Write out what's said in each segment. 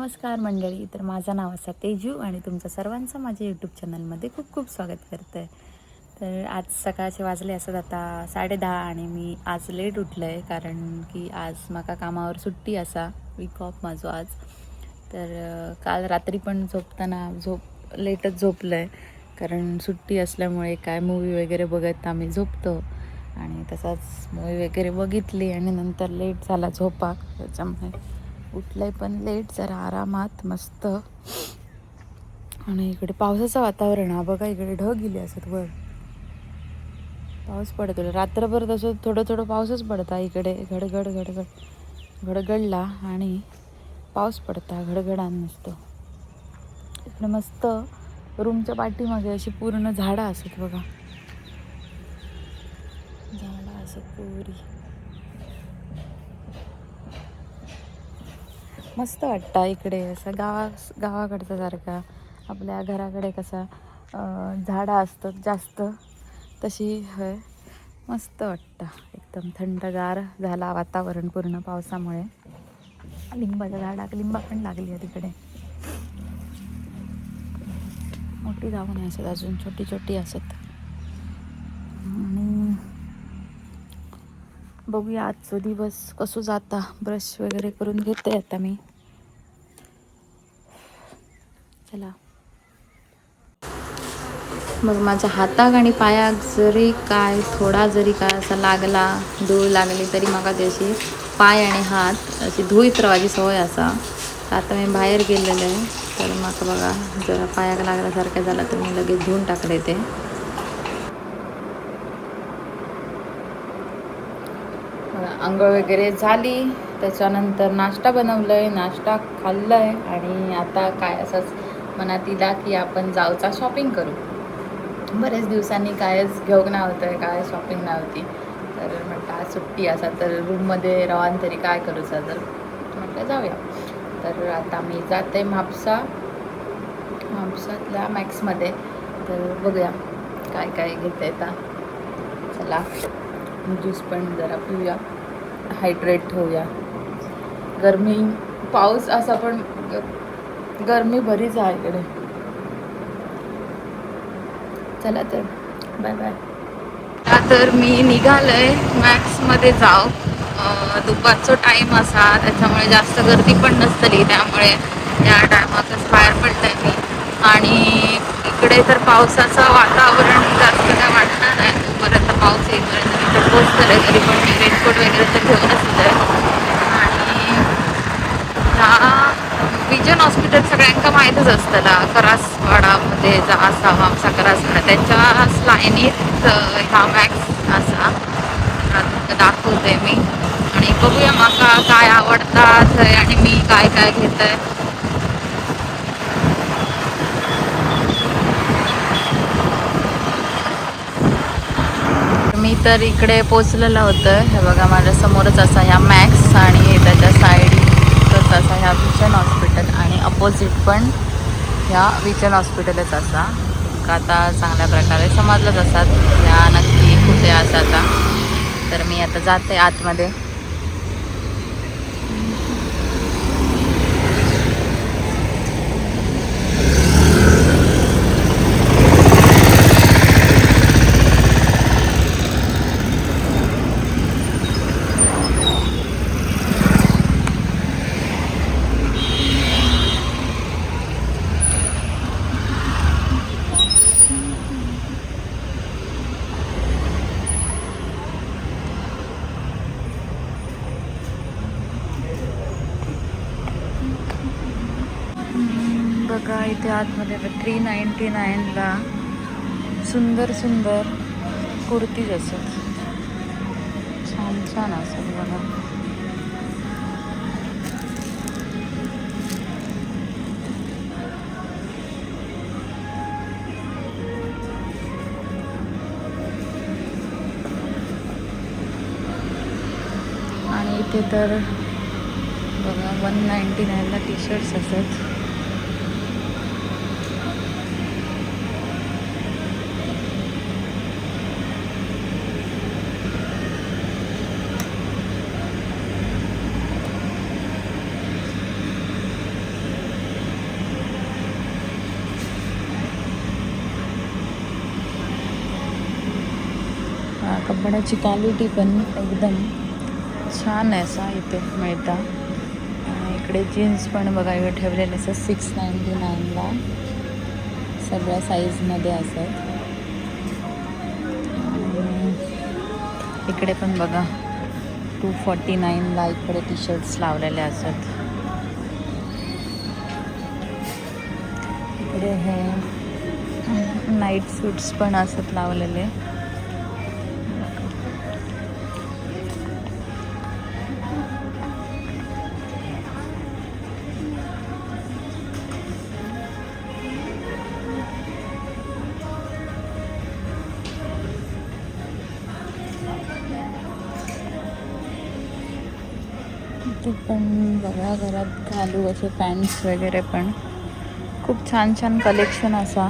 नमस्कार मंडळी. तर माझं नाव आहे तेजू आणि तुमचं सर्वांचं माझ्या यूट्यूब चॅनलमध्ये खूप खूप स्वागत करते आहे. तर आज सकाळचे वाजले असत आता 10:30 आणि मी आज लेट उठलं आहे कारण की आज माका कामावर सुट्टी असा, वीक ऑफ माझो आज. तर काल रात्री पण झोपताना लेटच झोपलं आहे कारण सुट्टी असल्यामुळे काय मूवी वगैरे बघत आम्ही झोपतो आणि तसाच मूवी वगैरे बघितली आणि नंतर लेट झाला झोपा, त्याच्यामुळे उठलंय पण लेट, जरा आरामात मस्त. आणि इकडे पावसाचं वातावरण हा बघा, इकडे ढग गेले असत वर, पाऊस पडतो रात्रभर. तसं थोडं थोडं पाऊसच पडता इकडे, घडघड घडघड घडघडला आणि पाऊस पडता, घडघडान नसतो इकडे. मस्त रूमच्या पाठीमागे अशी पूर्ण झाडं असत बघा, झाडं असत पुरी, मस्त वाटतं इकडे. असं गावाकडचं सारखा आपल्या घराकडे कसा झाडं असतात जास्त, तशी होय. मस्त वाटतं, एकदम थंडगार झाला वातावरण पूर्ण पावसामुळे. लिंबाच्या झाडाक लिंबा पण लागली आहे तिकडे, मोठी जाऊन असत, अजून छोटी छोटी असत. आणि बघूया आजचा दिवस कसं जाता. ब्रश वगैरे करून घेते आता मी. चला. मग माझ्या हाताक आणि पायाक जरी काय थोडा जरी काय असा लागला, धूळ लागली तरी मग त्याची पाय आणि हात अशी धुईत राहायची सवय असा. आता मी बाहेर गेलेलं आहे तर मग बघा, जरा पायाक लागल्यासारखं झालं तर मी लगेच धुवून टाकले ते. आंघोळ वगैरे झाली, त्याच्यानंतर नाश्ता बनवलं आहे, नाश्ता खाल्लं आहे आणि आता काय असंच मनात दिला की आपण जाऊचा शॉपिंग करू. बरेच दिवसांनी कायच घेऊन नव्हतं आहे, काय शॉपिंग नव्हती. तर म्हटलं आज सुट्टी असा तर रूममध्ये राहून तरी काय करूचा, तर म्हटलं जाऊया. तर आता मी जाते म्हापसातल्या मॅक्समध्ये, तर बघूया काय काय घेता येतं. चला, ज्यूस पण जरा पिऊया, हायड्रेट होऊया. गरमी, पाऊस असा पण गरमी बरीच आहे इकडे. चला तर, बाय बाय. तर मी निघालंय मॅक्समध्ये जाऊ. दुपारचा टाईम असा, त्याच्यामुळे जास्त गर्दी पण नसतली, त्यामुळे त्या टायमातच बाहेर पडतंय मी. आणि इकडे तर पावसाचं वातावरण जास्त काय वाटणार नाही, तोपर्यंत पाऊस येईपर्यंत मी तर पोचतले. तरी पण मी रेनकोट वगैरे तर घेऊनच आहे. आणि ह्या विजन हॉस्पिटल सगळ्यांका माहीतच असतं, करासवाडामध्ये जा असा म्हापसा करासवाडा, त्याच्याच लाईनीत ह्या मॅक्स असा दाखवते मी. आणि बघूया माका काय आवडतात आणि मी काय काय घेत आहे. मी तर इकडे पोचलेलं होतं. हे बघा माझ्या समोरच असा ह्या मॅक्स आणि त्याच्या साईडच असा ह्या विजन हॉस्पिटल आणि अपोजिट पण ह्या विजन हॉस्पिटलच असा. का आता चांगल्या प्रकारे समजलंच असतात ह्या नक्की कुठे असतात. तर मी आता जाते आतमध्ये. बघा इथे आतमध्ये 399ला सुंदर सुंदर कुर्तीज असत, छान छान असत बघा. आणि इथे तर बघा 199ला टी शर्ट्स असत. कपड्याची क्वालिटी पण एकदम छान आहे असा इथे मिळता. आणि इकडे जीन्स पण बघा इकडे ठेवलेले असं 699ला सगळ्या साईजमध्ये असतात. इकडे पण बघा 249ला इकडे टी शर्ट्स लावलेले असतात. इकडे हे नाईट सूट्स पण असत लावलेले. ते पण बघा घरात घालू असे पॅन्ट्स वगैरे पण खूप छान छान कलेक्शन असा.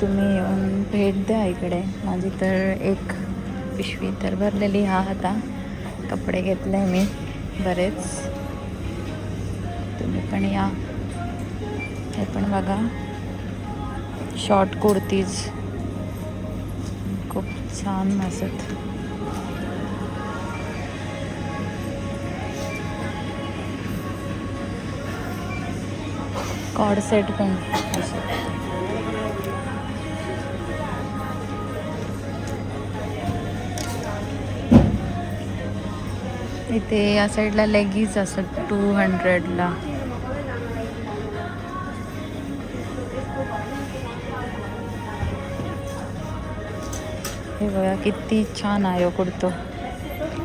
तुम्ही येऊन भेट द्या इकडे. माझी तर एक पिशवी तर भरलेली आता. कपडे घेतले मी बरेच. तुम्ही पण या. हे पण बघा शॉर्ट कुर्तीज खूप छान असत. कॉर्ड सेट पण असत. इथे या साईडला लेगीज असत 200ला. हे बघा किती छान आहे कुर्तो.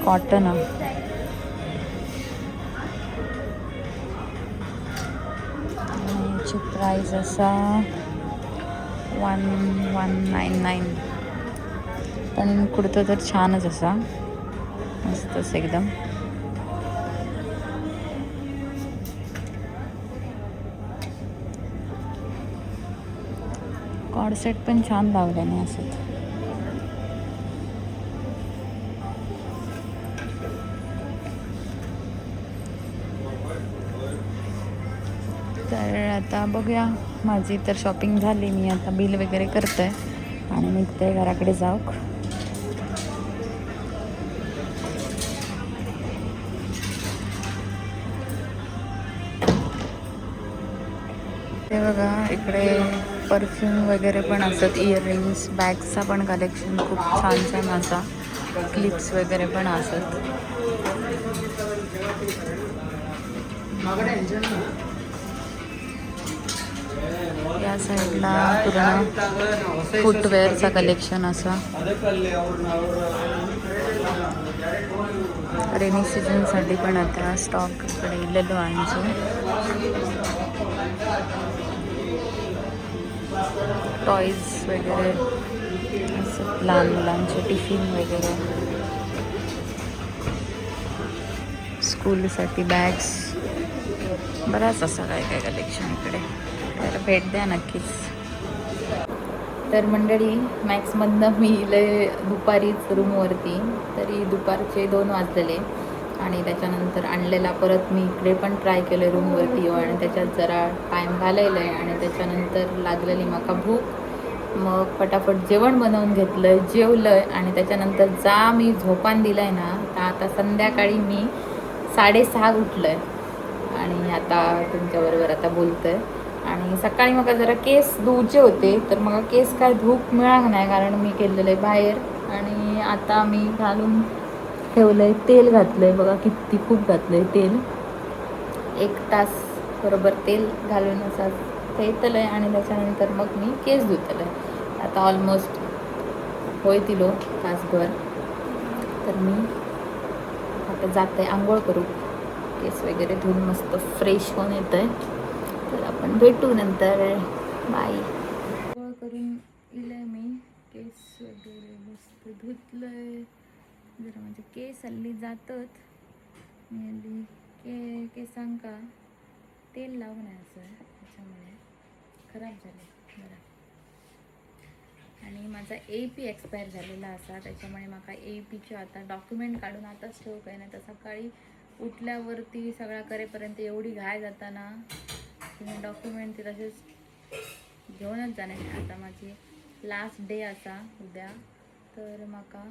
कॉटन याची प्राइस असा 1199. पण कुर्तो तर छानच असा मस्तच एकदम. कॉर्ड सेट पण छान लावल्याने असत. तर आता बघूया. माझी तर शॉपिंग झाली. मी आता बिल वगैरे करते आणि निघते घराकडे जाऊ. ते बघा इकडे परफ्यूम वगैरे पण असतात. इयरिंग्स बॅग्सचा पण कलेक्शन खूप छान छान असा. क्लिप्स वगैरे पण असत. या साईडला पूर्ण फुटवेअरचा कलेक्शन असा. रेनी सीझनसाठी पण आता स्टॉक इकडे इलेलो आहे. टॉईज वगैरे असं लहान मुलांचे टिफिन वगैरे, स्कूलसाठी बॅग्स, बराच असं काय काय कलेक्शन इकडे. तर भेट द्या नक्कीच. तर मंडळी मॅक्समधनं मी इले दुपारीच रूमवरती. तरी दुपारचे 2 वाजलेले आणि त्याच्यानंतर आणलेला परत मी इकडे पण ट्राय केलं रूमवरती येऊ आणि त्याच्यात जरा टाईम घालवलं आहे. आणि त्याच्यानंतर लागलेली माका भूक. मग फटाफट जेवण बनवून घेतलं आहे, जेवलं आहे आणि त्याच्यानंतर जा मी झोपान दिलं आहे ना. तर आता संध्याकाळी मी 6:30 उठलं आहे आणि आता तुमच्याबरोबर आता बोलतं आहे. आणि सकाळी मग जरा केस धुवचे होते तर मग केस काय धूप मिळालं नाही कारण मी केलेलं आहे बाहेर. आणि आता मी घालून ठेवलं आहे. तेल घातलं आहे बघा किती खूप घातलं आहे तेल. 1 तास बरोबर तेल घालून असं ठेवलं आहे आणि त्याच्यानंतर मग मी केस धुतलं आहे. आता ऑलमोस्ट होईल तासभर. तर मी आता जात आहे आंघोळ करू. केस वगैरे धुवून मस्त फ्रेश होऊन येतं आहे. तर आपण भेटू नंतर. बाय. आंघोळ करून इलं मी. केस वगैरे मस्त धुतलं आहे. जरा म्हणजे केस हल्ली जातात. मी हल्ली केसांका तेल लावून असं त्याच्यामुळे खराब झाले जरा. आणि माझा AP एक्सपायर झालेला असा त्याच्यामुळे मला APचे आता डॉक्युमेंट काढून आताच ठेवू काय नाही तर सकाळी उठल्यावरती सगळा करेपर्यंत एवढी घाय जाताना तुम्ही डॉक्युमेंट ते तसेच घेऊनच जाणे. आता माझी लास्ट डे असा उद्या. तर माका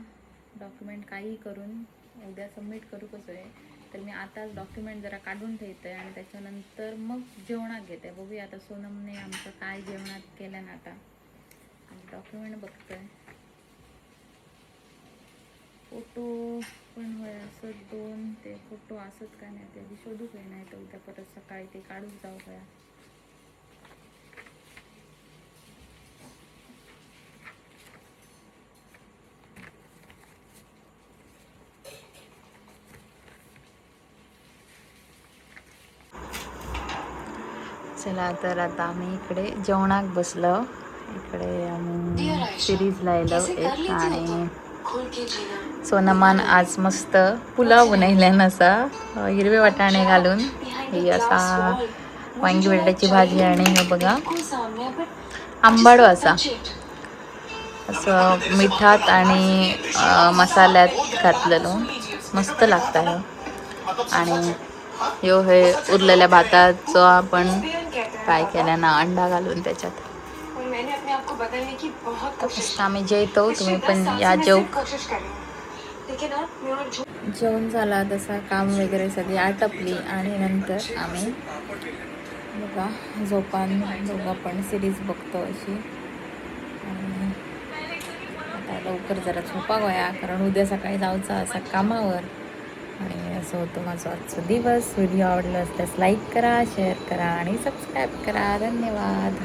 डॉक्युमेंट काही करून उद्या सबमिट करू कसं आहे. तर मी आताच डॉक्युमेंट जरा काढून ठेवते आणि त्याच्यानंतर मग जेवणात घेते. बघूया आता सोनमने आमचं काय जेवणात केलं ना. आता आणि डॉक्युमेंट बघतोय. फोटो पण होय असं 2 ते फोटो असत काय नाही ते शोधू काय नाही तर उद्या परत सकाळी ते काढून जाऊ काय. चला तर आता आम्ही इकडे जेवणाक बसलो. इकडे आम्ही सिरीज लायलो एक आणि सोनमान आज मस्त पुलाव बनयल्यान असा हिरवे वाटाणे घालून. ही असा वांगी बटाट्याची भाजी आणि हे बघा आंबाडो असा असं मिठात आणि मसाल्यात घातलेलो मस्त लागतं हे. आणि यो हे उरलेल्या भाताचं आपण काय केलं ना अंडा घालून त्याच्यात मस्त आम्ही जेवतो. तुम्ही पण या जेव. जेवण झाला तसा काम वगैरे सगळी आटपली आणि नंतर आम्ही बघा दोघं पण सिरीज बघतो अशी. आणि आता लवकर जरा झोपा गोया कारण उद्या सकाळी जायचं असं कामावर. आणि असं होतं माझं आजचा दिवस. व्हिडिओ आवडला असल्यास लाईक करा, शेअर करा आणि सबस्क्राईब करा. धन्यवाद.